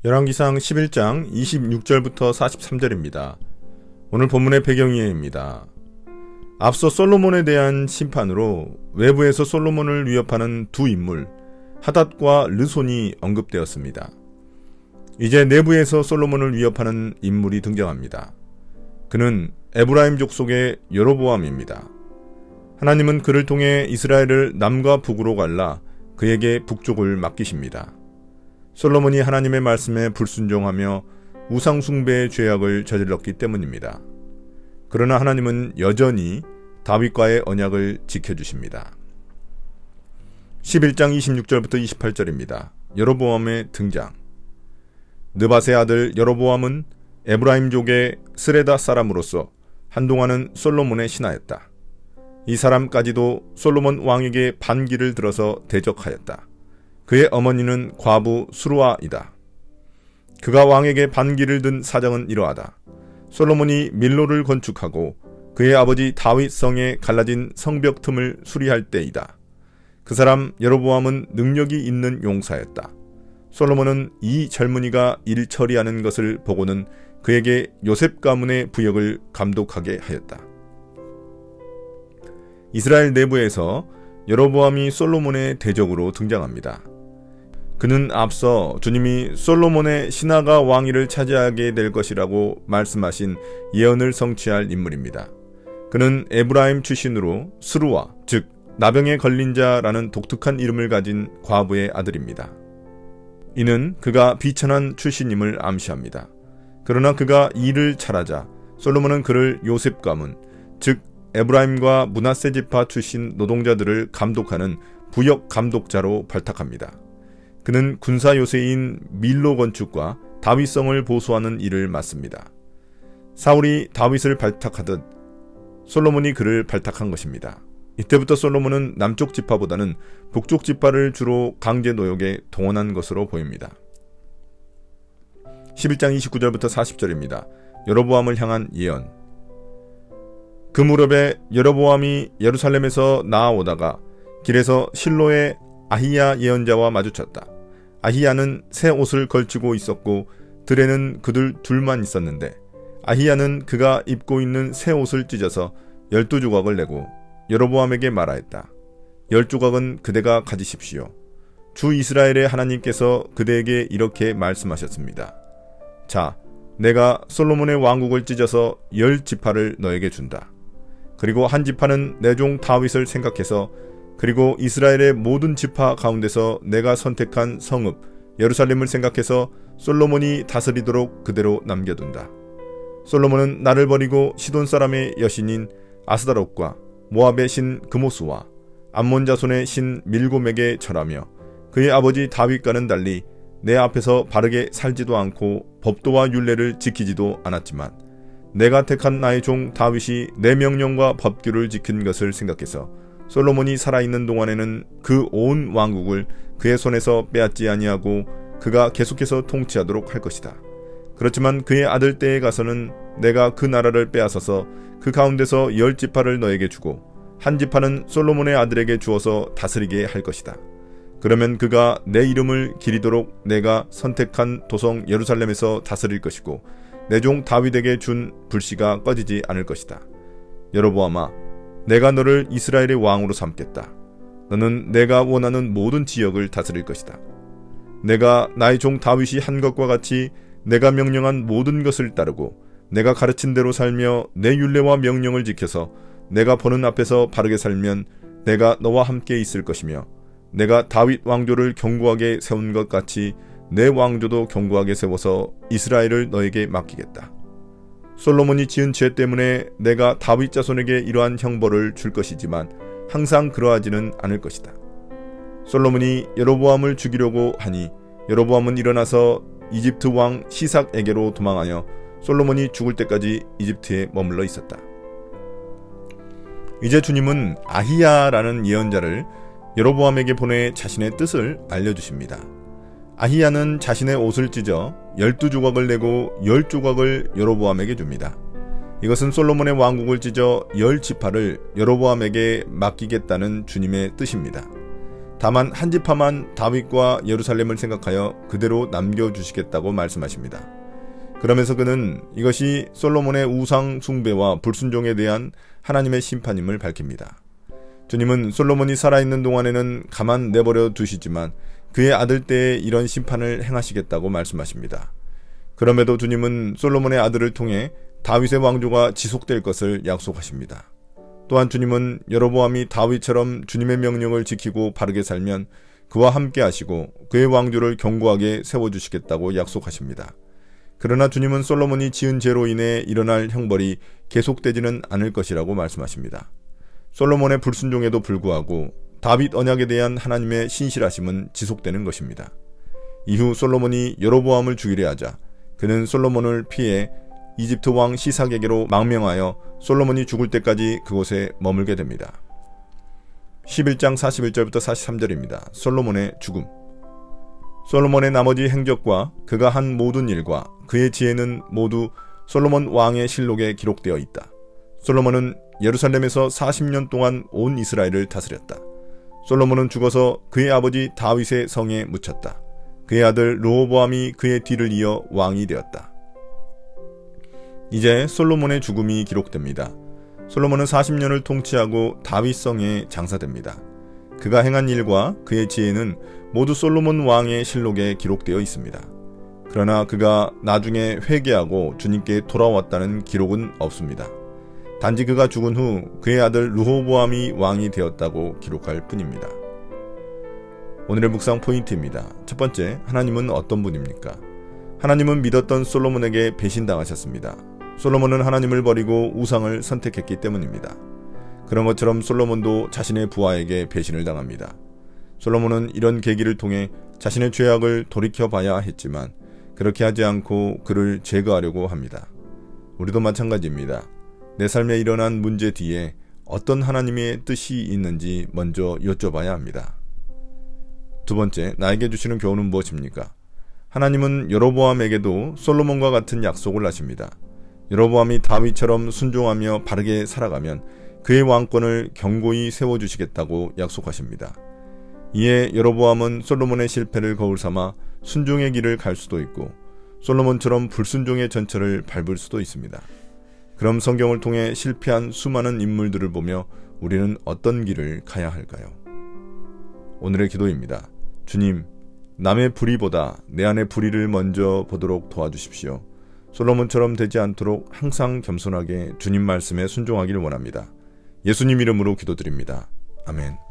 열왕기상 11장 26절부터 43절입니다. 오늘 본문의 배경이해입니다. 앞서 솔로몬에 대한 심판으로 외부에서 솔로몬을 위협하는 두 인물 하닷과 르손이 언급되었습니다. 이제 내부에서 솔로몬을 위협하는 인물이 등장합니다. 그는 에브라임 족속의 여로보암입니다. 하나님은 그를 통해 이스라엘을 남과 북으로 갈라 그에게 북쪽을 맡기십니다. 솔로몬이 하나님의 말씀에 불순종하며 우상숭배의 죄악을 저질렀기 때문입니다. 그러나 하나님은 여전히 다윗과의 언약을 지켜주십니다. 11장 26절부터 28절입니다. 여로보암의 등장. 느밧의 아들 여로보암은 에브라임족의 스레다 사람으로서 한동안은 솔로몬의 신하였다. 이 사람까지도 솔로몬 왕에게 반기를 들어서 대적하였다. 그의 어머니는 과부 수루아이다. 그가 왕에게 반기를 든 사정은 이러하다. 솔로몬이 밀로를 건축하고 그의 아버지 다윗 성에 갈라진 성벽 틈을 수리할 때이다. 그 사람 여로보암은 능력이 있는 용사였다. 솔로몬은 이 젊은이가 일 처리하는 것을 보고는 그에게 요셉 가문의 부역을 감독하게 하였다. 이스라엘 내부에서 여로보암이 솔로몬의 대적으로 등장합니다. 그는 앞서 주님이 솔로몬의 신하가 왕위를 차지하게 될 것이라고 말씀하신 예언을 성취할 인물입니다. 그는 에브라임 출신으로 스루아, 즉 나병에 걸린 자라는 독특한 이름을 가진 과부의 아들입니다. 이는 그가 비천한 출신임을 암시합니다. 그러나 그가 일을 잘하자 솔로몬은 그를 요셉 가문, 즉 에브라임과 므낫세 지파 출신 노동자들을 감독하는 부역 감독자로 발탁합니다. 그는 군사 요새인 밀로 건축과 다윗성을 보수하는 일을 맡습니다. 사울이 다윗을 발탁하듯 솔로몬이 그를 발탁한 것입니다. 이때부터 솔로몬은 남쪽 지파보다는 북쪽 지파를 주로 강제 노역에 동원한 것으로 보입니다. 11장 29절부터 40절입니다. 여로보암을 향한 예언. 그 무렵에 여로보암이 예루살렘에서 나아오다가 길에서 실로의 아히야 예언자와 마주쳤다. 아히야는 새 옷을 걸치고 있었고 들에는 그들 둘만 있었는데 아히야는 그가 입고 있는 새 옷을 찢어서 12조각을 내고 여로보암에게 말하였다. 10조각은 그대가 가지십시오. 주 이스라엘의 하나님께서 그대에게 이렇게 말씀하셨습니다. 자, 내가 솔로몬의 왕국을 찢어서 10지파를 너에게 준다. 그리고 한 지파는 내 종 다윗을 생각해서 그리고 이스라엘의 모든 지파 가운데서 내가 선택한 성읍 예루살렘을 생각해서 솔로몬이 다스리도록 그대로 남겨둔다. 솔로몬은 나를 버리고 시돈 사람의 여신인 아스다롯과 모압의 신 그모스와 암몬 자손의 신 밀곰에게 절하며 그의 아버지 다윗과는 달리 내 앞에서 바르게 살지도 않고 법도와 율례를 지키지도 않았지만 내가 택한 나의 종 다윗이 내 명령과 법규를 지킨 것을 생각해서 솔로몬이 살아있는 동안에는 그 온 왕국을 그의 손에서 빼앗지 아니하고 그가 계속해서 통치하도록 할 것이다. 그렇지만 그의 아들 때에 가서는 내가 그 나라를 빼앗아서 그 가운데서 10지파를 너에게 주고 한 지파는 솔로몬의 아들에게 주어서 다스리게 할 것이다. 그러면 그가 내 이름을 기리도록 내가 선택한 도성 예루살렘에서 다스릴 것이고 내 종 다윗에게 준 불씨가 꺼지지 않을 것이다. 여로보암아, 내가 너를 이스라엘의 왕으로 삼겠다. 너는 내가 원하는 모든 지역을 다스릴 것이다. 내가 나의 종 다윗이 한 것과 같이 내가 명령한 모든 것을 따르고 내가 가르친 대로 살며 내 율례와 명령을 지켜서 내가 보는 앞에서 바르게 살면 내가 너와 함께 있을 것이며 내가 다윗 왕조를 견고하게 세운 것 같이 내 왕조도 견고하게 세워서 이스라엘을 너에게 맡기겠다. 솔로몬이 지은 죄 때문에 내가 다윗 자손에게 이러한 형벌을 줄 것이지만 항상 그러하지는 않을 것이다. 솔로몬이 여로보암을 죽이려고 하니 여로보암은 일어나서 이집트 왕 시삭에게로 도망하여 솔로몬이 죽을 때까지 이집트에 머물러 있었다. 이제 주님은 아히야라는 예언자를 여로보암에게 보내 자신의 뜻을 알려주십니다. 아히야는 자신의 옷을 찢어 12조각을 내고 10조각을 여로보암에게 줍니다. 이것은 솔로몬의 왕국을 찢어 10지파를 여로보암에게 맡기겠다는 주님의 뜻입니다. 다만 한 지파만 다윗과 예루살렘을 생각하여 그대로 남겨주시겠다고 말씀하십니다. 그러면서 그는 이것이 솔로몬의 우상 숭배와 불순종에 대한 하나님의 심판임을 밝힙니다. 주님은 솔로몬이 살아있는 동안에는 가만 내버려 두시지만 그의 아들 때에 이런 심판을 행하시겠다고 말씀하십니다. 그럼에도 주님은 솔로몬의 아들을 통해 다윗의 왕조가 지속될 것을 약속하십니다. 또한 주님은 여로보암이 다윗처럼 주님의 명령을 지키고 바르게 살면 그와 함께 하시고 그의 왕조를 견고하게 세워주시겠다고 약속하십니다. 그러나 주님은 솔로몬이 지은 죄로 인해 일어날 형벌이 계속되지는 않을 것이라고 말씀하십니다. 솔로몬의 불순종에도 불구하고 다윗 언약에 대한 하나님의 신실하심은 지속되는 것입니다. 이후 솔로몬이 여로보암을 죽이려 하자 그는 솔로몬을 피해 이집트 왕 시삭에게로 망명하여 솔로몬이 죽을 때까지 그곳에 머물게 됩니다. 11장 41절부터 43절입니다. 솔로몬의 죽음. 솔로몬의 나머지 행적과 그가 한 모든 일과 그의 지혜는 모두 솔로몬 왕의 실록에 기록되어 있다. 솔로몬은 예루살렘에서 40년 동안 온 이스라엘을 다스렸다. 솔로몬은 죽어서 그의 아버지 다윗의 성에 묻혔다. 그의 아들 르호보암이 그의 뒤를 이어 왕이 되었다. 이제 솔로몬의 죽음이 기록됩니다. 솔로몬은 40년을 통치하고 다윗 성에 장사됩니다. 그가 행한 일과 그의 지혜는 모두 솔로몬 왕의 실록에 기록되어 있습니다. 그러나 그가 나중에 회개하고 주님께 돌아왔다는 기록은 없습니다. 단지 그가 죽은 후 그의 아들 르호보암이 왕이 되었다고 기록할 뿐입니다. 오늘의 묵상 포인트입니다. 첫 번째, 하나님은 어떤 분입니까? 하나님은 믿었던 솔로몬에게 배신당하셨습니다. 솔로몬은 하나님을 버리고 우상을 선택했기 때문입니다. 그런 것처럼 솔로몬도 자신의 부하에게 배신을 당합니다. 솔로몬은 이런 계기를 통해 자신의 죄악을 돌이켜봐야 했지만 그렇게 하지 않고 그를 제거하려고 합니다. 우리도 마찬가지입니다. 내 삶에 일어난 문제 뒤에 어떤 하나님의 뜻이 있는지 먼저 여쭤봐야 합니다. 두 번째, 나에게 주시는 교훈은 무엇입니까? 하나님은 여로보암에게도 솔로몬과 같은 약속을 하십니다. 여로보암이 다윗처럼 순종하며 바르게 살아가면 그의 왕권을 견고히 세워주시겠다고 약속하십니다. 이에 여로보암은 솔로몬의 실패를 거울 삼아 순종의 길을 갈 수도 있고 솔로몬처럼 불순종의 전철을 밟을 수도 있습니다. 그럼 성경을 통해 실패한 수많은 인물들을 보며 우리는 어떤 길을 가야 할까요? 오늘의 기도입니다. 주님, 남의 불의보다 내 안의 불의를 먼저 보도록 도와주십시오. 솔로몬처럼 되지 않도록 항상 겸손하게 주님 말씀에 순종하기를 원합니다. 예수님 이름으로 기도드립니다. 아멘.